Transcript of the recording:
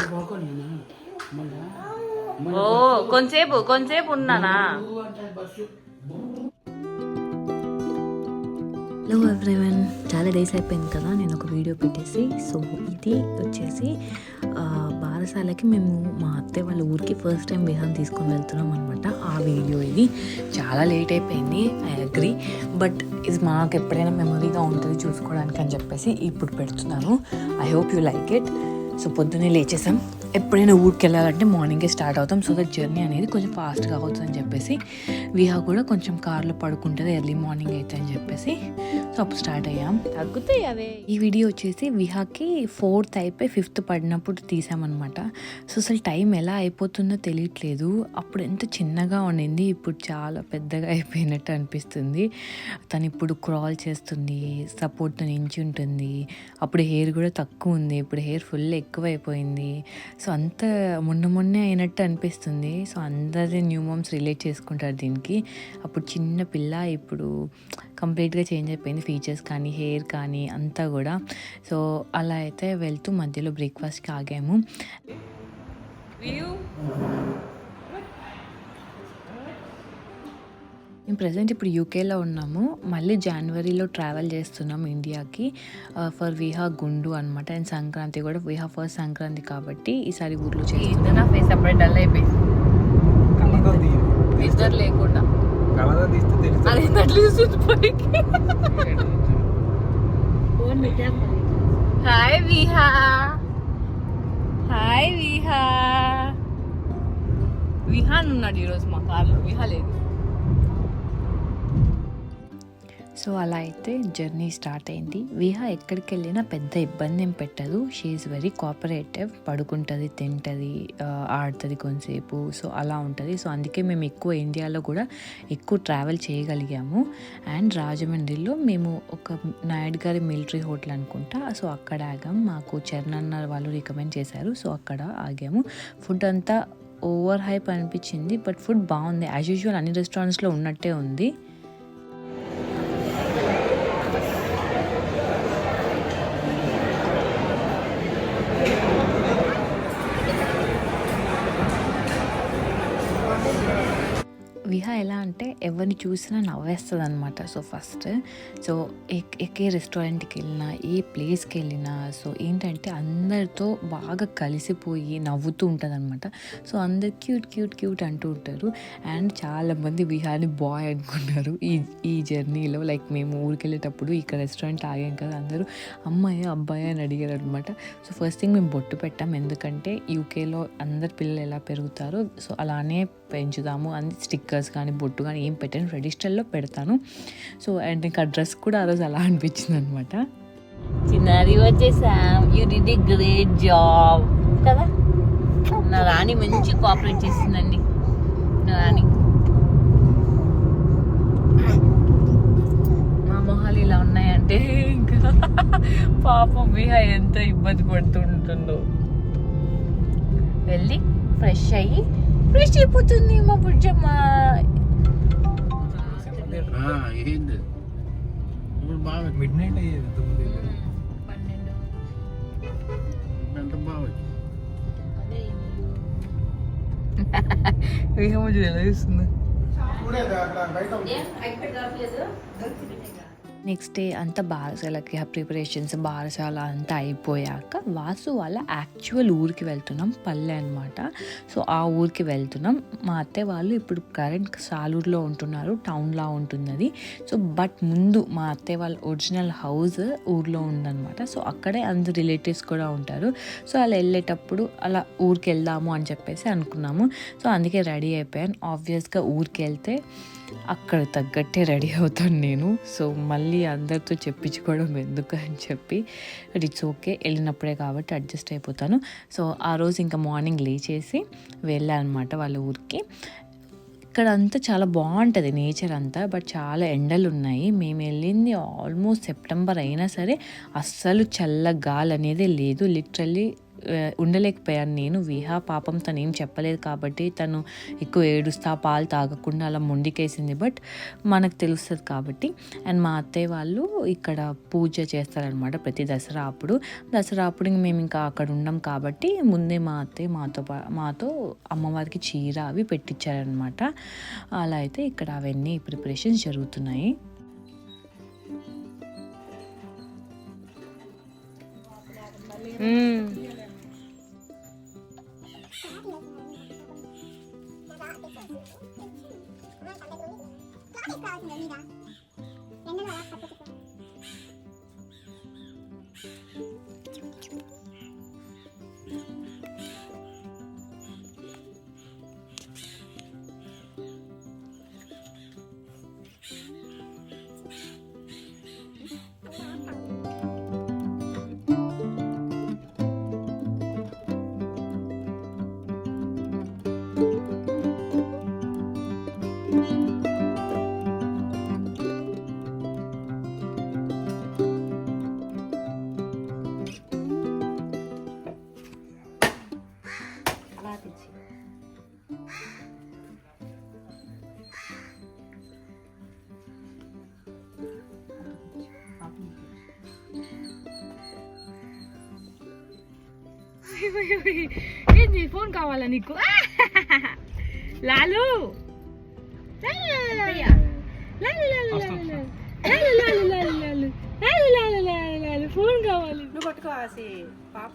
ఓ కొంచెంసేపు ఉన్నానా. Hello everyone, చాలా డేస్ అయిపోయింది కదా నేను ఒక వీడియో పెట్టేసి. సో ఇది వచ్చేసి బారసాలకి మేము మా అత్తయ్య వాళ్ళ ఊరికి ఫస్ట్ టైం విహాన్ తీసుకొని వెళ్తున్నాం అనమాట. ఆ వీడియో ఇది. చాలా లేట్ అయిపోయింది, ఐ అగ్రీ, బట్ ఇది మాకు ఎప్పుడైనా మెమొరీగా ఉంటుంది చూసుకోవడానికి అని చెప్పేసి ఇప్పుడు పెడుతున్నాను. I hope you like it. So పొద్దున్నే లేచేసాం. ఎప్పుడైనా ఊరికి వెళ్ళాలంటే మార్నింగే స్టార్ట్ అవుతాం, సో దట్ జర్నీ అనేది కొంచెం ఫాస్ట్గా అవుతుందని చెప్పేసి. విహా కూడా కొంచెం కార్లో పడుకుంటుంది ఎర్లీ మార్నింగ్ అయితే అని చెప్పేసి. సో అప్పుడు స్టార్ట్ అయ్యాం. తగ్గుతాయి అవే. ఈ వీడియో వచ్చేసి విహాకి 4th అయిపోయి 5th పడినప్పుడు తీసామన్నమాట. సో అసలు టైం ఎలా అయిపోతుందో తెలియట్లేదు. అప్పుడు ఎంత చిన్నగా ఉండింది, ఇప్పుడు చాలా పెద్దగా అయిపోయినట్టు అనిపిస్తుంది. తను ఇప్పుడు క్రాల్ చేస్తుంది, సపోర్ట్తో నించి ఉంటుంది. అప్పుడు హెయిర్ కూడా తక్కువ ఉంది, ఇప్పుడు హెయిర్ ఫుల్ ఎక్కువ అయిపోయింది. సో అంత మొన్నే అయినట్టు అనిపిస్తుంది. సో అందరి న్యూ మామ్స్ రిలేట్ చేసుకుంటారు దీనికి. అప్పుడు చిన్న పిల్ల, ఇప్పుడు కంప్లీట్గా చేంజ్ అయిపోయింది, ఫీచర్స్ కానీ హెయిర్ కానీ అంతా కూడా. సో అలా అయితే వెళ్తూ మధ్యలో బ్రేక్ఫాస్ట్కి ఆగాము. మేము ప్రజెంట్ ఇప్పుడు యూకేలో ఉన్నాము. మళ్ళీ జనవరిలో ట్రావెల్ చేస్తున్నాం ఇండియాకి ఫర్ విహా గుండు అనమాట. అండ్ సంక్రాంతి కూడా విహా ఫస్ట్ సంక్రాంతి కాబట్టి ఈసారి ఊర్లో చేస్తున్నాం. నా ఫేస్ అప్పుడే డల్ అయిపోయింది ఇద్దరు లేకుండా. అది హాయ్ విహా, హాయ్ విహా. విహాన్ ఉన్నాడు ఈరోజు మా కార్లో, విహా లేదు. సో అలా అయితే జర్నీ స్టార్ట్ అయింది. విహా ఎక్కడికి వెళ్ళినా పెద్ద ఇబ్బంది ఏం పెట్టదు. She is very cooperative. పడుకుంటుంది, తింటుంది, ఆడుతుంది కొంతసేపు. సో అలా ఉంటుంది. సో అందుకే మేము ఎక్కువ ఇండియాలో కూడా ఎక్కువ ట్రావెల్ చేయగలిగాము. అండ్ రాజమండ్రిలో మేము ఒక నాయుడు గారి మిలిటరీ హోటల్ అనుకుంటా, సో అక్కడ ఆగాము. మాకు చరణ్ వాళ్ళు రికమెండ్ చేశారు, సో అక్కడ ఆగాము. ఫుడ్ అంతా ఓవర్ హైప్ అనిపించింది, బట్ ఫుడ్ బాగుంది. యాజ్ యూజువల్ అన్ని రెస్టారెంట్స్లో ఉన్నట్టే ఉంది. విహా ఎలా అంటే ఎవరిని చూసినా నవ్వేస్తుంది అనమాట. సో ఫస్ట్ ఏ రెస్టారెంట్కి వెళ్ళినా, ఏ ప్లేస్కి వెళ్ళినా, సో ఏంటంటే అందరితో బాగా కలిసిపోయి నవ్వుతూ ఉంటుంది అనమాట. సో అందరు క్యూట్ అంటూ ఉంటారు. అండ్ చాలామంది విహాని బాయ్ అనుకున్నారు ఈ జర్నీలో. లైక్ మేము ఊరికి వెళ్ళేటప్పుడు ఇక్కడ రెస్టారెంట్ ఆగాం కదా, అందరూ అమ్మాయి అబ్బాయి అని అడిగారు అనమాట. సో ఫస్ట్ థింగ్ మేము బొట్టు పెట్టాం, ఎందుకంటే యూకేలో అందరు పిల్లలు ఎలా పెరుగుతారో సో అలానే పెంచుదాము అని. స్టిక్కర్స్ కానీ బొట్టు కానీ ఏం పెట్టాను, ట్రెడిషనల్లో పెడతాను. సో అండ్ ఇంకా డ్రెస్ కూడా ఆ రోజు అలా అనిపించింది అనమాట. చిన్నది వచ్చేసాం. You did a great job కదా. నా రాణి మంచి కోఆపరేట్ చేసిందండి. నా రాణి మా మొహాలు ఇలా ఉన్నాయంటే ఇంకా పాపం విహా ఎంత ఇబ్బంది పడుతుంటుందో. వెళ్ళి ఫ్రెష్ అయిపోతుంది మా బుజ్జమ్మ. మిడ్ నైట్ అయ్యేది 12 ఎలా చూస్తుంది. నెక్స్ట్ డే అంతా బారసాలకి ప్రిపరేషన్స్, బారసాల అంతా అయిపోయాక వాసు వాళ్ళ యాక్చువల్ ఊరికి వెళ్తున్నాం, పల్లె అనమాట. సో ఆ ఊరికి వెళ్తున్నాం. మా అత్తయ్య వాళ్ళు ఇప్పుడు కరెంట్ సాలూరులో ఉంటున్నారు, టౌన్లా ఉంటుంది అది. సో బట్ ముందు మా అత్తయ్య వాళ్ళ ఒరిజినల్ హౌస్ ఊర్లో ఉందన్నమాట. సో అక్కడే అందరు రిలేటివ్స్ కూడా ఉంటారు. సో అలా వెళ్ళేటప్పుడు అలా ఊరికి వెళ్దాము అని చెప్పేసి అనుకున్నాము. సో అందుకే రెడీ అయిపోయాను. ఆబ్వియస్గా ఊరికి వెళ్తే అక్కడ తగ్గట్టే రెడీ అవుతాను నేను. సో మళ్ళీ అందరితో చెప్పించుకోవడం ఎందుకు అని చెప్పి ఇట్స్ ఓకే, వెళ్ళినప్పుడే కాబట్టి అడ్జస్ట్ అయిపోతాను. సో ఆ రోజు ఇంకా మార్నింగ్ లేచేసి వెళ్ళానమాట వాళ్ళ ఊరికి. ఇక్కడ అంతా చాలా బాగుంటుంది నేచర్ అంతా, బట్ చాలా ఎండలు ఉన్నాయి. మేము వెళ్ళింది ఆల్మోస్ట్ సెప్టెంబర్ అయినా సరే అస్సలు చల్ల గాలి అనేది లేదు. లిటరల్లీ ఉండలేకపోయాను నేను. విహా పాపం తను ఏం చెప్పలేదు కాబట్టి తను ఎక్కువ ఏడుస్తా పాలు తాగకుండా అలా మొండికేసింది. బట్ మనకు తెలుస్తుంది కాబట్టి. అండ్ మా అత్తయ్య వాళ్ళు ఇక్కడ పూజ చేస్తారనమాట ప్రతి దసరా అప్పుడు. మేము ఇంకా అక్కడ ఉన్నాం కాబట్టి ముందే మా అత్తయ్య మాతో అమ్మవారికి చీర అవి పెట్టించారనమాట. అలా అయితే ఇక్కడ అవన్నీ ప్రిపరేషన్స్ జరుగుతున్నాయి. ఏంది ఫోన్ కావాలా నీకు? లాలు ఫోన్ కావాలి. నువ్వు పట్టుకో ఆసి పాప.